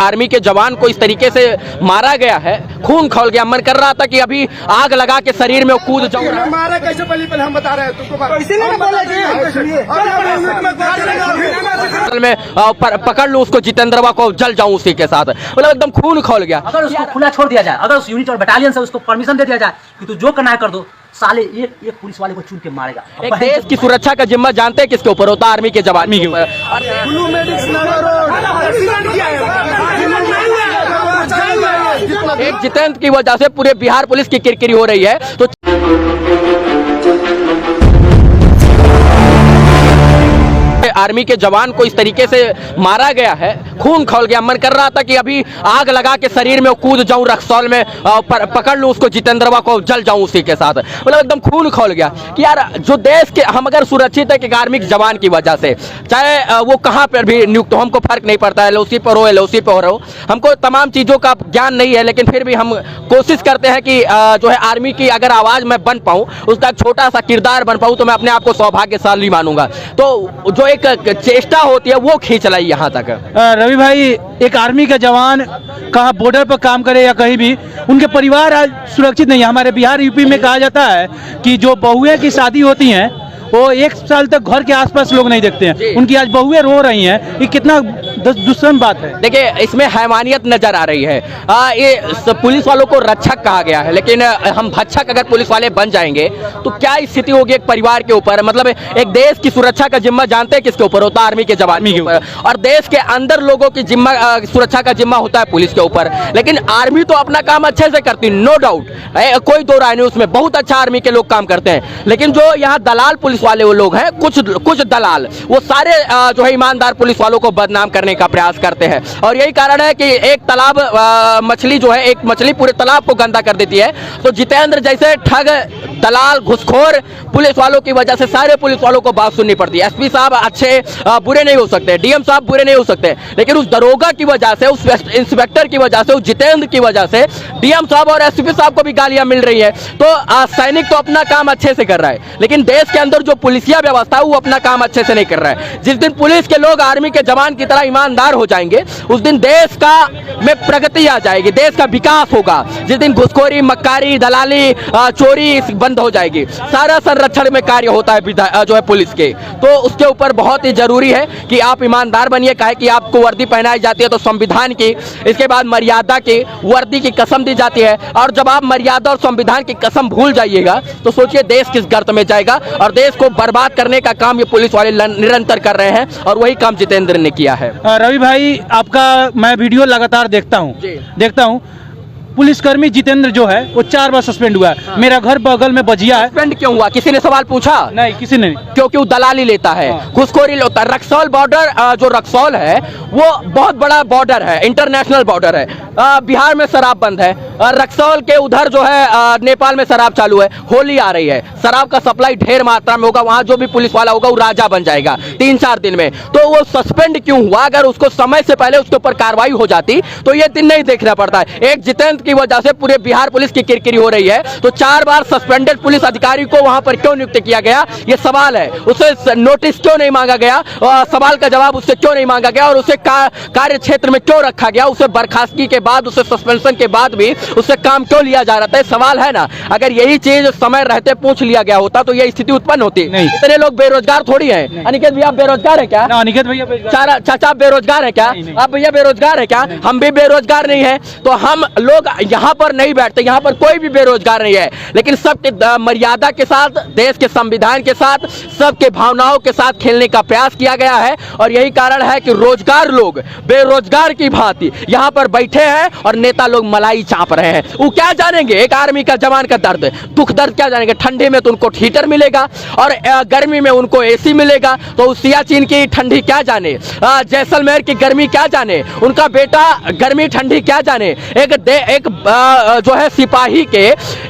Army के जवान को इस तरीके से मारा गया है, खून खौल गया। मन कर रहा था कि अभी आग लगा के शरीर में कूद जाऊं। मारा कैसे पहले हम बता रहे हैं तुमको, में पकड़ लूं उसको, जितेंद्रवा को, जल जाऊं उसी के साथ। मतलब एकदम खून खौल गया। अगर उसको खुला छोड़ दिया जाए, अगर उस यूनिट और बटालियन से उसको परमिशन दे दिया जाए कि तू जो करना है कर दो, साले एक पुलिस वाले को चुन के मारेगा। एक देश की सुरक्षा का जिम्मा जानते हैं किसके ऊपर होता है? आर्मी के जवान के ऊपर। एक जितेंद्र की वजह से पूरे बिहार पुलिस की किरकिरी हो रही है। तो आर्मी के जवान को इस तरीके से मारा गया है, खून खौल गया। मन कर रहा था कि अभी आग लगा के शरीर में कूद जाऊं रक्सौल में, पकड़ लूं उसको, जितेंद्रवा को, जल जाऊं उसी के साथ। मतलब एकदम खून खौल गया कि यार जो देश के हम अगर सुरक्षित है कि आर्मी के जवान की वजह से, चाहे वो कहां पर भी नियुक्त हो, हमको फर्क नहीं पड़ता है, एलओसी पर हो, एलओसी पर हो, हमको तमाम चीजों का ज्ञान नहीं है, लेकिन फिर भी हम कोशिश करते हैं कि जो है आर्मी की अगर आवाज मैं बन पाऊं, उसका छोटा सा किरदार बन पाऊं, तो मैं अपने आप को सौभाग्यशाली मानूंगा। तो जो एक चेष्टा होती है वो खींच लाई यहाँ तक। रवि भाई, एक आर्मी का जवान कहाँ बॉर्डर पर काम करे या कहीं भी, उनके परिवार आज सुरक्षित नहीं है। हमारे बिहार यूपी में कहा जाता है कि जो बहुएं की शादी होती हैं वो 1 साल तक घर के आसपास लोग नहीं देखते हैं। उनकी आज बहुएं रो रही हैं, ये कितना दुष्कर्म बात है। देखिए, इसमें हैवानियत नजर आ रही है। ये पुलिस वालों को रक्षक कहा गया है, लेकिन हम भक्षक अगर पुलिस वाले बन जाएंगे तो क्या स्थिति होगी एक परिवार के ऊपर? मतलब एक देश की सुरक्षा का जिम्मा जानते हैं किसके ऊपर होता है? आर्मी के जवान के ऊपर। और देश के अंदर लोगों की जिम्मा सुरक्षा का जिम्मा होता है पुलिस के ऊपर। लेकिन आर्मी तो अपना काम अच्छे से करती है, नो डाउट, कोई दो राय नहीं उसमें, बहुत अच्छा आर्मी के लोग काम करते हैं। लेकिन जो यहाँ दलाल पुलिस वाले वो लोग हैं, कुछ दलाल, वो सारे जो है ईमानदार पुलिस वालों को बदनाम करने का प्रयास करते हैं। और यही कारण है कि एक तालाब मछली जो है, एक मछली पूरे तालाब को गंदा कर देती है। तो जितेंद्र जैसे ठग, दलाल, घुसखोर पुलिस वालों की वजह से सारे पुलिस वालों को बात सुननी पड़ती है। एसपी साहब अच्छे बुरे नहीं हो सकते, डीएम साहब बुरे नहीं हो सकते, लेकिन उस दरोगा की वजह से, उस इंस्पेक्टर की वजह से, उस जितेंद्र की वजह से डीएम साहब और एसपी साहब को भी गालियां मिल रही है। तो सैनिक तो अपना काम अच्छे से कर रहा है, लेकिन देश के अंदर जो पुलिसिया व्यवस्था है वो अपना काम अच्छे से नहीं कर रहा है। जिस दिन पुलिस के लोग आर्मी के जवान की तरह ईमानदार हो जाएंगे, उस दिन देश का में प्रगति आ जाएगी, देश का विकास होगा। जिस दिन घुसखोरी, मक्कारी, दलाली, चोरी बंद हो जाएगी, सारा संरक्षण में कार्य होता है जो है पुलिस के, तो उसके ऊपर बहुत ही जरूरी है कि आप ईमानदार बनिए। काहे कि आपको वर्दी पहनाई जाती है तो संविधान की, इसके बाद मर्यादा की, वर्दी की कसम दी जाती है। और जब आप मर्यादा और संविधान की कसम भूल जाइएगा तो सोचिए देश किस गर्त में जाएगा। और देश को बर्बाद करने का काम ये पुलिस वाले निरंतर कर रहे हैं, और वही काम जितेंद्र ने किया है। रवि भाई, आपका मैं वीडियो लगातार देखता हूँ। पुलिसकर्मी जितेंद्र जो है वो 4 बार सस्पेंड हुआ है। हाँ। मेरा घर बगल में बजिया है। सस्पेंड क्यों हुआ? किसी ने सवाल पूछा? नहीं, किसी ने। क्योंकि वो दलाली लेता है, घुसखोरी लेता है। रक्सौल बॉर्डर, जो रक्सौल है वो बहुत बड़ा बॉर्डर है, इंटरनेशनल बॉर्डर है। बिहार में शराब बंद है, रक्सौल के उधर जो है नेपाल में शराब चालू है, होली आ रही है, शराब का सप्लाई ढेर मात्रा में होगा। वहां जो भी पुलिस वाला होगा वो राजा बन जाएगा 3-4 दिन में। तो वो सस्पेंड क्यों हुआ? अगर उसको समय से पहले उसके ऊपर कार्रवाई हो जाती तो ये दिन नहीं देखना पड़ता है। एक जितेंद्र की वजह से पूरे बिहार पुलिस की किरकिरी हो रही है। तो 4 बार सस्पेंडेड पुलिस अधिकारी को वहां पर क्यों नियुक्त किया गया, ये सवाल है। उसे नोटिस क्यों नहीं मांगा गया, सवाल का जवाब उससे क्यों नहीं मांगा गया, और उसे कार्य क्षेत्र में क्यों रखा गया? उसे बर्खास्तगी के बाद, उसे सस्पेंशन के बाद भी उससे काम क्यों लिया जा रहा था? सवाल है ना। अगर यही चीज समय रहते पूछ लिया गया होता तो यह स्थिति उत्पन्न होती नहीं। इतने लोग बेरोजगार थोड़ी हैं। अनिकेत भैया, आप बेरोजगार है क्या? अनिकेत भैया, चाचा आप बेरोजगार है क्या? आप भैया बेरोजगार है क्या? हम भी बेरोजगार नहीं है। तो हम लोग यहाँ पर नहीं बैठते, यहाँ पर कोई भी बेरोजगार नहीं है, लेकिन सबके मर्यादा के साथ, देश के संविधान के साथ, सबके भावनाओं के साथ खेलने का प्रयास किया गया है। और यही कारण है कि रोजगार लोग बेरोजगार की भांति यहाँ पर बैठे हैं और नेता लोग मलाई चाप रहे हैं। वो क्या जानेंगे एक आर्मी का जवान का दर्द, दुख दर्द क्या जानेंगे? ठंडी में तो उनको हीटर मिलेगा और गर्मी में उनको एसी मिलेगा, तो सियाचिन की ठंडी क्या जाने, जैसलमेर की गर्मी क्या जाने, उनका बेटा गर्मी ठंडी क्या जाने। एक जो है सिपाही के,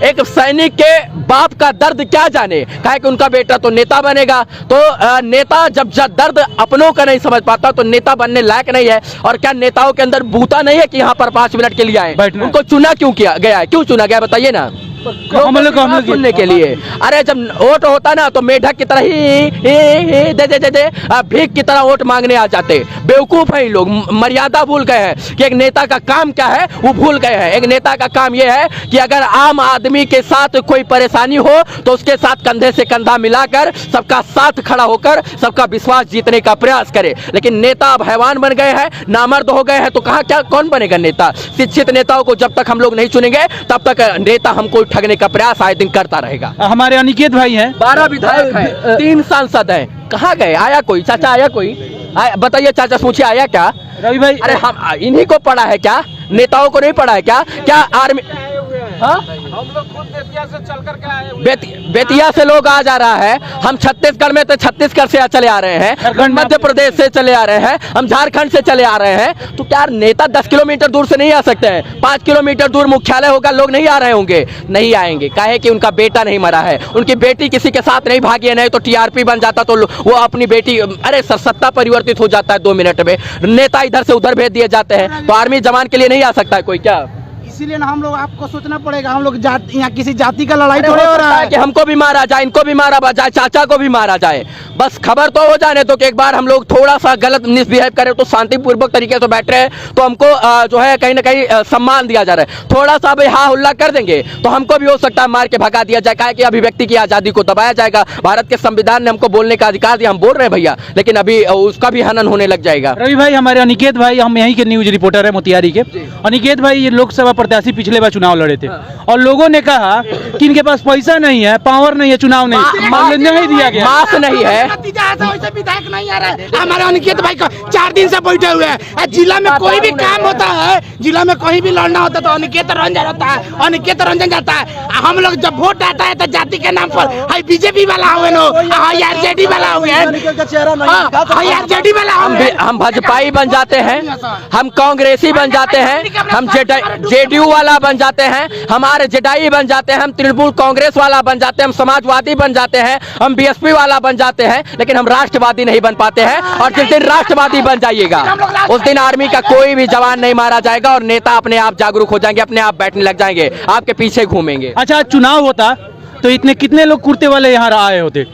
एक सैनिक के बाप का दर्द क्या जाने, कहे कि उनका बेटा तो नेता बनेगा। तो नेता जब दर्द अपनों का नहीं समझ पाता तो नेता बनने लायक नहीं है। और क्या नेताओं के अंदर बूता नहीं है कि यहाँ पर 5 मिनट के लिए आए? उनको चुना क्यों किया गया है? क्यों चुना गया बताइए ना। हम लोग सुनने के लिए। अरे जब वोट होता ना तो मेढक की तरह ही दे भीख की तरह वोट मांगने आ जाते। बेवकूफ है लोग, मर्यादा भूल गए हैं कि एक नेता का काम क्या है, वो भूल गए हैं। एक नेता का काम ये है कि अगर आम आदमी के साथ कोई परेशानी हो तो उसके साथ कंधे से कंधा मिलाकर सबका साथ खड़ा होकर सबका विश्वास जीतने का प्रयास करे। लेकिन नेता अब हैवान बन गए हैं, नामर्द हो गए हैं, तो कहाँ क्या कौन बनेगा नेता? शिक्षित नेताओं को जब तक हम लोग नहीं चुनेंगे तब तक नेता हमको ठगने का प्रयास आए दिन करता रहेगा। हमारे अनिकेत भाई हैं, 12 विधायक हैं, 3 सांसद हैं, कहाँ गए? आया कोई? चाचा आया कोई? बताइए चाचा, पूछिए आया क्या? रवि भाई, अरे हम इन्हीं को पढ़ा है क्या? नेताओं को नहीं पढ़ा है क्या? क्या आर्मी? हाँ, हम लोग खुद बेतिया से चल करके आए हुए हैं। बेतिया से लोग आ जा रहा है। हम छत्तीसगढ़ में तो छत्तीसगढ़ से चले आ रहे हैं, मध्य प्रदेश से चले आ रहे हैं, हम झारखंड से चले आ रहे हैं। तो क्या नेता 10 किलोमीटर दूर से नहीं आ सकते हैं? 5 किलोमीटर दूर मुख्यालय होगा, लोग नहीं आ रहे होंगे? नहीं आएंगे। काहे कि उनका बेटा नहीं मरा है, उनकी बेटी किसी के साथ नहीं भागी है, नहीं तो टीआरपी बन जाता तो वो अपनी बेटी, अरे सत्ता परिवर्तित हो जाता है 2 मिनट में। नेता इधर से उधर भेज दिए जाते हैं, तो आर्मी जवान के लिए नहीं आ सकता है कोई क्या? इसीलिए ना हम लोग आपको सोचना पड़ेगा। हम लोग यहाँ किसी जाति का लड़ाई अरे थोड़े हो रहा है है कि हमको भी मारा जाए, इनको भी मारा जाए, चाचा को भी मारा जाए। बस खबर तो हो जाने तो कि एक बार हम लोग थोड़ा सा गलत मिसबिहेव करें तो शांतिपूर्वक तरीके से बैठ रहे हैं तो हमको जो है कहीं ना कहीं सम्मान दिया जा रहा है। थोड़ा सा भाई हा हुल्ला कर देंगे तो हमको भी हो सकता है मार के भगा दिया जाए, क्या कि अभिव्यक्ति की आजादी को दबाया जाएगा। भारत के संविधान ने हमको बोलने का अधिकार दिया, हम बोल रहे हैं भैया, लेकिन अभी उसका भी हनन होने लग जाएगा। रवि भाई, हमारे अनिकेत भाई, हम यहीं के न्यूज रिपोर्टर है मोतिहारी के। अनिकेत भाई ये लोकसभा प्रत्याशी पिछले बार चुनाव लड़े थे और लोगों ने कहा कि इनके पास पैसा नहीं है, पावर नहीं है, चुनाव नहीं दिया गया, मास नहीं है। वैसे विधायक नहीं आ रहा है। हमारे अनिकेत भाई का 4 दिन से बैठे हुए हैं। जिला में कोई भी काम होता है, जिला में कहीं भी लड़ना होता है तो अनिकेत रंजन होता है, अनिकेत रंजन जाता है। हम लोग जब वोट आता है तो जाति के नाम पर हाई बीजेपी वाला हुए नो, हाई आरजेडी वाला हुए, हाई आरजेडी वाला हम भाजपाई बन जाते हैं, हम कांग्रेसी बन जाते हैं, हम जेडीयू वाला बन जाते हैं, हमारे जेडाई बन जाते हैं, हम तृणमूल कांग्रेस वाला बन जाते हैं, हम समाजवादी बन जाते हैं, हम बीएसपी वाला बन जाते हैं, लेकिन हम राष्ट्रवादी नहीं बन पाते हैं। और जिस दिन राष्ट्रवादी बन जाइएगा उस दिन आर्मी का कोई भी जवान नहीं मारा जाएगा और नेता अपने आप जागरूक हो जाएंगे, अपने आप बैठने लग जाएंगे, आपके पीछे घूमेंगे। अच्छा, चुनाव होता तो इतने कितने लोग कुर्ते वाले यहाँ आए होते?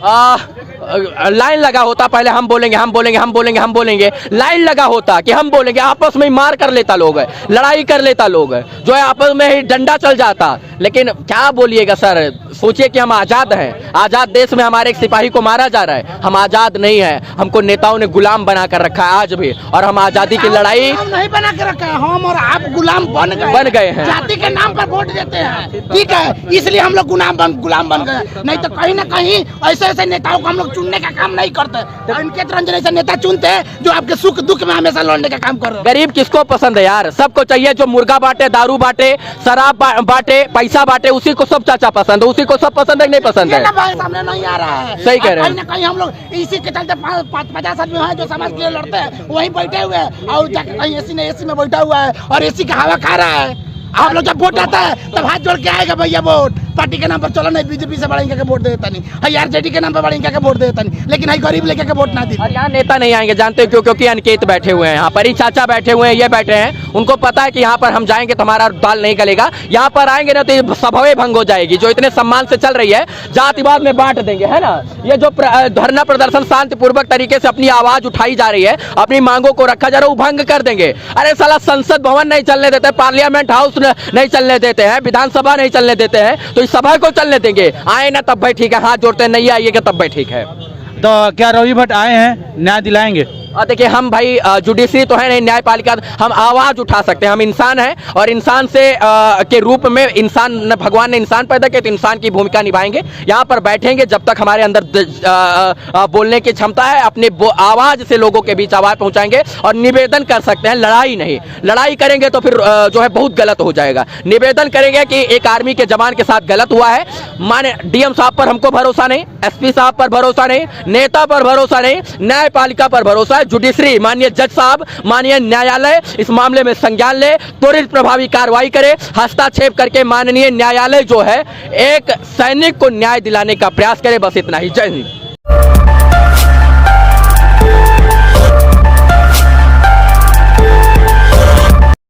लाइन लगा होता, पहले हम बोलेंगे हम बोलेंगे हम बोलेंगे हम बोलेंगे, लाइन लगा होता कि हम बोलेंगे, आपस में ही मार कर लेता लोग, लड़ाई कर लेता लोग, जो है आपस में ही डंडा चल जाता। लेकिन क्या बोलिएगा सर, सोचिए कि हम आजाद हैं, आजाद देश में हमारे एक सिपाही को मारा जा रहा है, हम आजाद नहीं है, हमको नेताओं ने गुलाम बना कर रखा है आज भी, और हम आजादी की लड़ाई नहीं बना कर रखा है, हम और आप गुलाम बन गए हैं। जाति के नाम पर वोट देते हैं, ठीक है, इसलिए हम लोग गुलाम बन गए। नहीं तो कहीं ना कहीं ऐसे ऐसे नेताओं को हम लोग चुनने का काम नहीं करते। अनिकेत रंजन ऐसे नेता चुनते हैं जो आपके सुख दुख में हमेशा लड़ने का काम कर रहे हैं। गरीब किसको पसंद है यार? सबको चाहिए जो मुर्गा बांटे, दारू बांटे, शराब बांटे, पैसा बांटे, उसी को सब चाचा पसंद है, उसी को सब पसंद है कि नहीं पसंद है? सामने नहीं आ रहा है, सही कह रहे हैं। कहीं ना कहीं हम लोग इसी के चलते 50 आदमी हैं जो समाज के लिए लड़ते हैं, वहीं बैठे हुए हैं और जाके कहीं एसी में बैठा हुआ है और एसी का हवा खा रहा है। आप लोग जब वोट आता है तब हाथ जोड़ के आएगा भैया वोट, पार्टी के नाम पर चलो नहीं, बीजेपी से बढ़ेंगे के वोट देता नहीं, हाई आरजेडी के नाम पर बढ़ेंगे के वोट देता नहीं, लेकिन हाई गरीब लेके के वोट ना दी। और यहाँ नेता नहीं आएंगे, जानते हो क्यों? क्योंकि अनिकेत बैठे हुए हैं यहाँ पर, ही चाचा बैठे हुए हैं, ये बैठे हैं, उनको पता है कि यहाँ पर हम जाएंगे तो हमारा दाल नहीं गलेगा, यहाँ पर आएंगे ना तो सभाएं भंग हो जाएगी, जो इतने सम्मान से चल रही है, जातिवाद में बांट देंगे, है ना। ये जो धरना प्रदर्शन शांतिपूर्वक तरीके से अपनी आवाज उठाई जा रही है, अपनी मांगों को रखा जा रहा है, वो भंग कर देंगे। अरे साला संसद भवन नहीं चलने देते, पार्लियामेंट हाउस नहीं चलने देते हैं, विधानसभा नहीं चलने देते हैं, तो इस सभा को चलने देंगे? आए ना तब भाई ठीक है, हाथ जोड़ते हैं, नहीं आइएगा तब भाई ठीक है। तो क्या रवि भट्ट आए हैं, न्याय दिलाएंगे? और देखिए हम भाई जुडिशरी तो है नहीं, न्यायपालिका, हम आवाज उठा सकते हैं, हम इंसान हैं और इंसान से के रूप में इंसान, भगवान ने इंसान पैदा किया तो इंसान की भूमिका निभाएंगे। यहाँ पर बैठेंगे जब तक हमारे अंदर बोलने की क्षमता है, अपने आवाज से लोगों के बीच आवाज पहुंचाएंगे और निवेदन कर सकते हैं, लड़ाई नहीं। लड़ाई करेंगे तो फिर जो है बहुत गलत हो जाएगा। निवेदन करेंगे कि एक आर्मी के जवान के साथ गलत हुआ है, माने डीएम साहब पर हमको भरोसा नहीं, एसपी साहब पर भरोसा नहीं, नेता पर भरोसा नहीं, न्यायपालिका पर भरोसा, जुडिशरी माननीय जज साहब, माननीय न्यायालय इस मामले में संज्ञान ले, त्वरित प्रभावी कार्रवाई करे, हस्तक्षेप करके माननीय न्यायालय जो है एक सैनिक को न्याय दिलाने का प्रयास करे। बस इतना ही। जय हिंद।